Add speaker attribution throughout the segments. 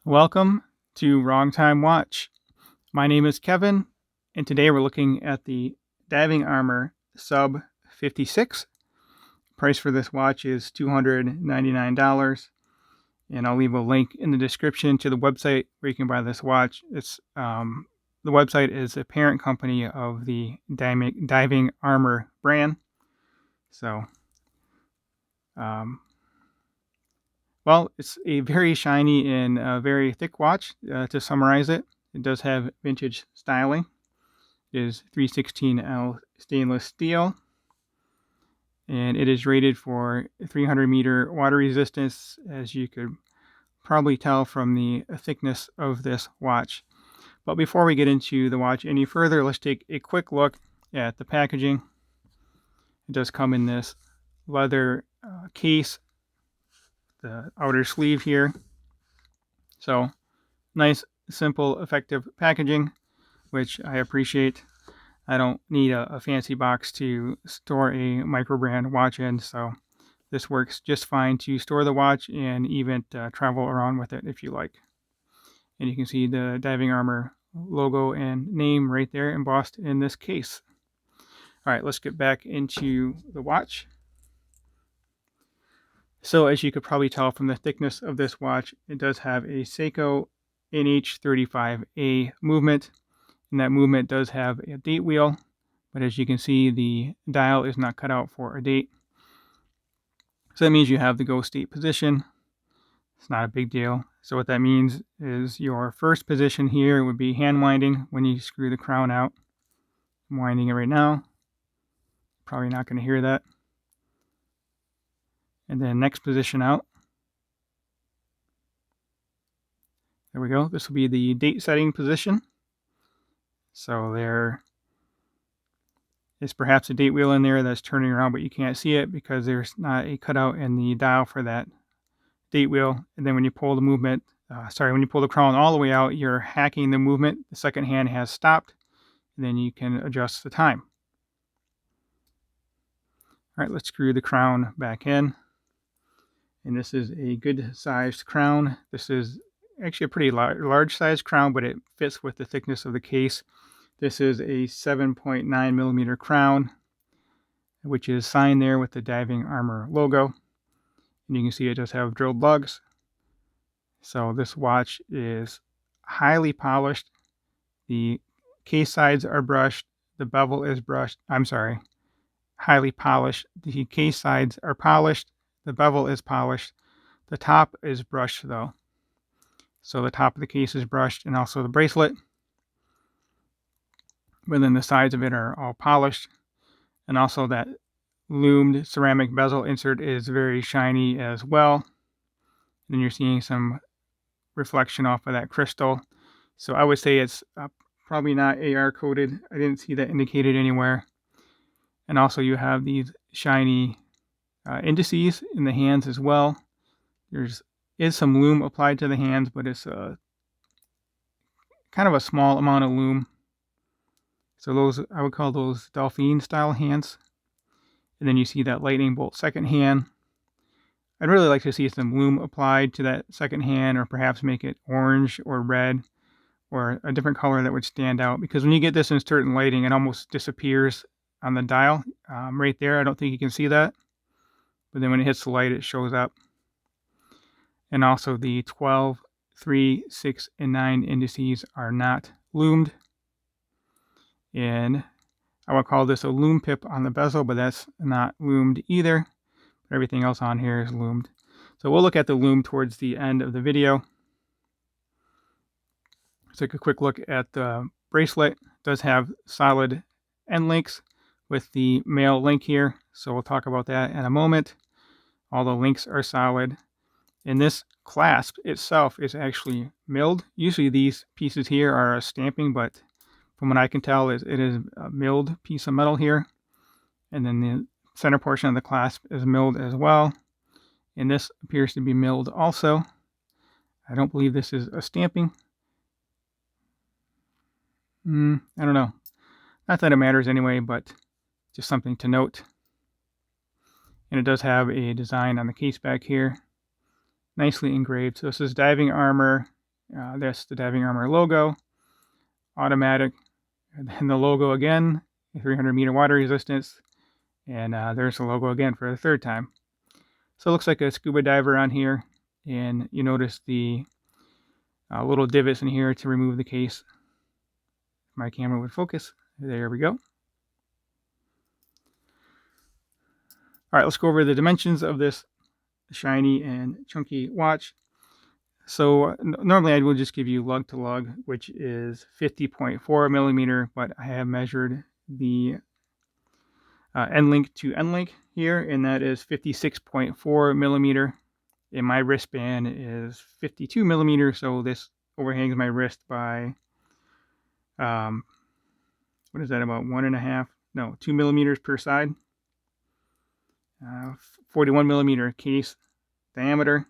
Speaker 1: Welcome to Wrong Time Watch. My name is Kevin, and today we're looking at the Diving Armour Sub 56. Price for this watch is $299, and I'll leave a link in the description to the website where you can buy this watch. The website is a parent company of the Diving Armour brand. So, it's a very shiny and very thick watch. To summarize it, it does have vintage styling. It is 316L stainless steel, and it is rated for 300 meter water resistance, as you could probably tell from the thickness of this watch. But before we get into the watch any further, let's take a quick look at the packaging. It does come in this leather case, the outer sleeve here. So nice, simple, effective packaging, which I appreciate. I don't need a fancy box to store a micro brand watch in, so this works just fine to store the watch and even travel around with it if you like. And you can see the Diving Armour logo and name right there embossed in this case. All right, let's get back into the watch. So as you could probably tell from the thickness of this watch, it does have a Seiko NH35A movement, and that movement does have a date wheel, but as you can see, the dial is not cut out for a date. So that means you have the go state position. It's not a big deal. So what that means is your first position here would be hand winding when you screw the crown out. I'm winding it right now. Probably not going to hear that. And then next position out. There we go. This will be the date setting position. So there is perhaps a date wheel in there that's turning around, but you can't see it because there's not a cutout in the dial for that date wheel. And then when you pull when you pull the crown all the way out, you're hacking the movement. The second hand has stopped, and then you can adjust the time. All right, let's screw the crown back in. And this is a good sized crown. This is actually a pretty large sized crown, but it fits with the thickness of the case. This is a 7.9 millimeter crown, which is signed there with the Diving Armour logo. And you can see it does have drilled lugs. So this watch is highly polished. The case sides are brushed. The bevel is brushed. Highly polished. The case sides are polished. The bevel is polished. The top is brushed though. So the top of the case is brushed, and also the bracelet. But then the sides of it are all polished. And also that lumed ceramic bezel insert is very shiny as well. And then you're seeing some reflection off of that crystal. So I would say it's probably not AR coated. I didn't see that indicated anywhere. And also you have these shiny indices in the hands as well. There is some lume applied to the hands, but it's kind of a small amount of lume. So those, I would call those Delphine style hands. And then you see that lightning bolt second hand. I'd really like to see some lume applied to that second hand, or perhaps make it orange or red or a different color that would stand out, because when you get this in certain lighting, it almost disappears on the dial right there. I don't think you can see that, but then when it hits the light, it shows up. And also the 12, 3, 6, and 9 indices are not lumed. And I would call this a lume pip on the bezel, but that's not lumed either. Everything else on here is lumed. So we'll look at the lume towards the end of the video. Let's take a quick look at the bracelet. It does have solid end links with the male link here, so we'll talk about that in a moment. All the links are solid. And this clasp itself is actually milled. Usually these pieces here are a stamping, but from what I can tell, it is a milled piece of metal here. And then the center portion of the clasp is milled as well. And this appears to be milled also. I don't believe this is a stamping. I don't know. Not that it matters anyway, but just something to note. And it does have a design on the case back here. Nicely engraved. So this is Diving Armour That's the diving Armour logo, automatic, and then the logo again, 300-meter water resistance, and there's the logo again for the third time. So it looks like a scuba diver on here, and you notice the little divots in here to remove the case. My camera would focus. There we go. All right, let's go over the dimensions of this shiny and chunky watch. So normally I will just give you lug to lug, which is 50.4 millimeter, but I have measured the end link to end link here, and that is 56.4 millimeter. And my wristband is 52 millimeters, so this overhangs my wrist by what is that, about 2 millimeters per side. 41 millimeter case diameter.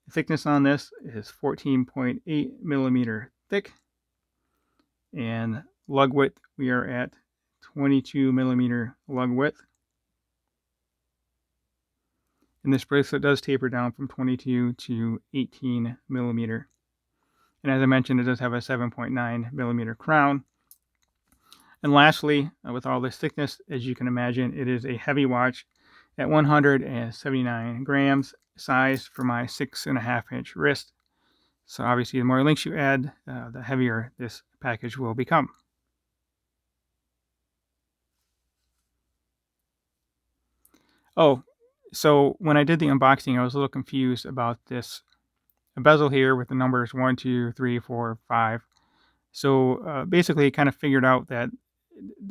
Speaker 1: The thickness on this is 14.8 millimeter thick, and lug width, we are at 22 millimeter lug width. And this bracelet does taper down from 22 to 18 millimeter. And as I mentioned, it does have a 7.9 millimeter crown. And lastly, with all this thickness, as you can imagine, it is a heavy watch at 179 grams, size for my 6.5-inch wrist. So obviously, the more links you add, the heavier this package will become. Oh, so when I did the unboxing, I was a little confused about this bezel here with the numbers 1, 2, 3, 4, 5. So basically, I kind of figured out that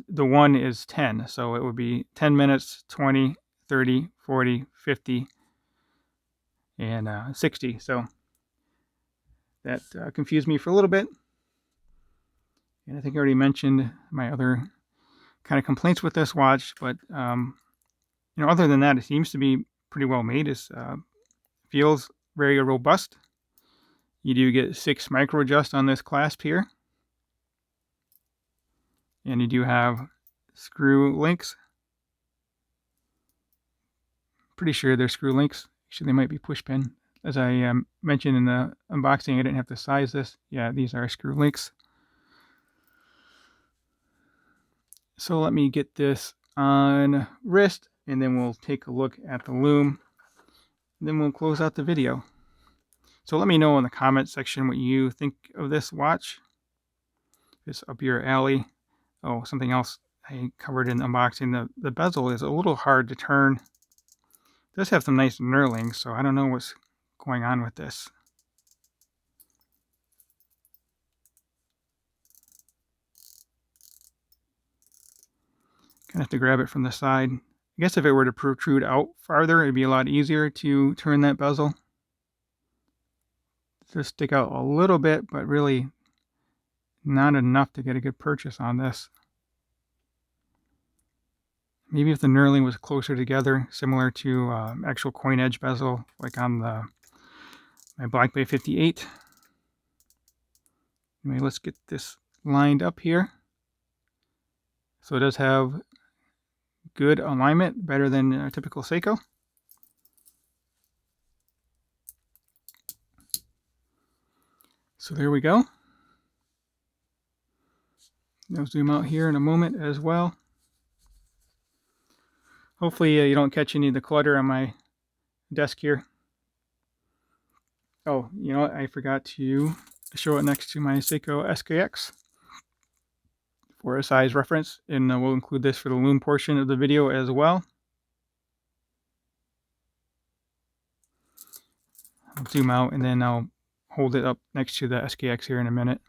Speaker 1: the 1 is 10. So it would be 10 minutes, 20, 30, 40, 50, and 60. So that confused me for a little bit. And I think I already mentioned my other kind of complaints with this watch. But, other than that, it seems to be pretty well made. It feels very robust. You do get 6 micro adjust on this clasp here. And you do have screw links. Pretty sure they're screw links. Actually, they might be push pin. As I mentioned in the unboxing, I didn't have to size this. Yeah, these are screw links. So let me get this on wrist, and then we'll take a look at the Lume. And then we'll close out the video. So let me know in the comment section what you think of this watch. If it's up your alley. Oh, something else I covered in the unboxing. The bezel is a little hard to turn. It does have some nice knurlings, so I don't know what's going on with this. Kind of have to grab it from the side. I guess if it were to protrude out farther, it'd be a lot easier to turn that bezel. Just stick out a little bit, but really not enough to get a good purchase on this. Maybe if the knurling was closer together, similar to actual coin edge bezel, like on my Black Bay 58. Anyway, let's get this lined up here. So it does have good alignment, better than a typical Seiko. So there we go. I'll zoom out here in a moment as well. Hopefully you don't catch any of the clutter on my desk here. Oh, you know what? I forgot to show it next to my Seiko SKX for a size reference, and we'll include this for the Lume portion of the video as well. I'll zoom out and then I'll hold it up next to the SKX here in a minute.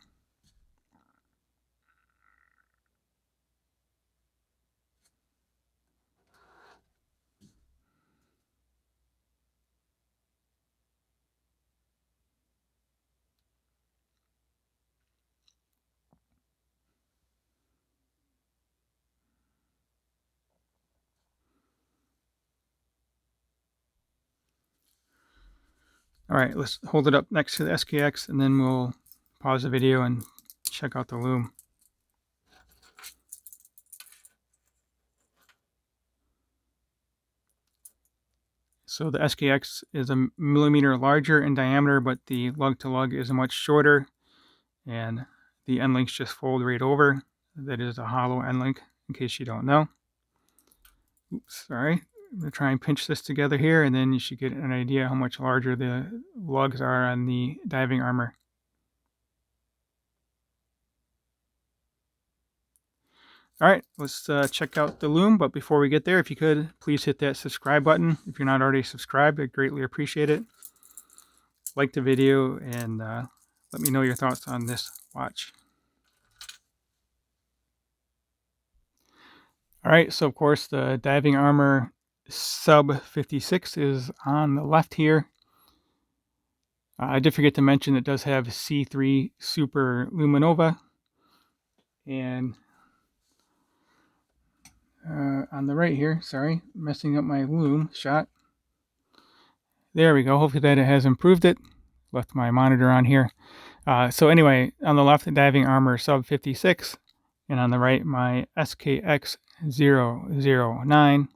Speaker 1: All right, let's hold it up next to the SKX and then we'll pause the video and check out the Lume. So the SKX is a millimeter larger in diameter, but the lug-to-lug is much shorter, and the end links just fold right over. That is a hollow end link, in case you don't know. Oops, sorry. I'm going to try and pinch this together here, and then you should get an idea how much larger the lugs are on the diving armor. All right, let's check out the Lume, but before we get there, if you could, please hit that subscribe button. If you're not already subscribed, I'd greatly appreciate it. Like the video, and let me know your thoughts on this watch. All right, so of course the diving armor sub 56 is on the left here. I did forget to mention it does have C3 Super Luminova, and on the right here, sorry, messing up my Lume shot. There we go. Hopefully that has improved it. Left my monitor on here. So anyway, on the left, the diving armor sub 56, and on the right, my SKX 009.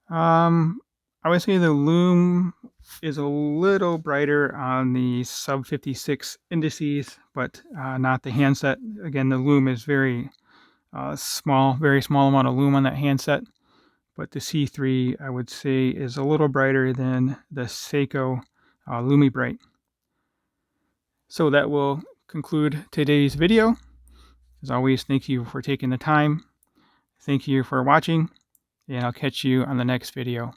Speaker 1: I would say the Lume is a little brighter on the sub 56 indices, but not the handset. Again, the Lume is very small, very small amount of lume on that handset. But the C3, I would say, is a little brighter than the Seiko Lumi Bright. So that will conclude today's video. As always, thank you for taking the time. Thank you for watching, and I'll catch you on the next video.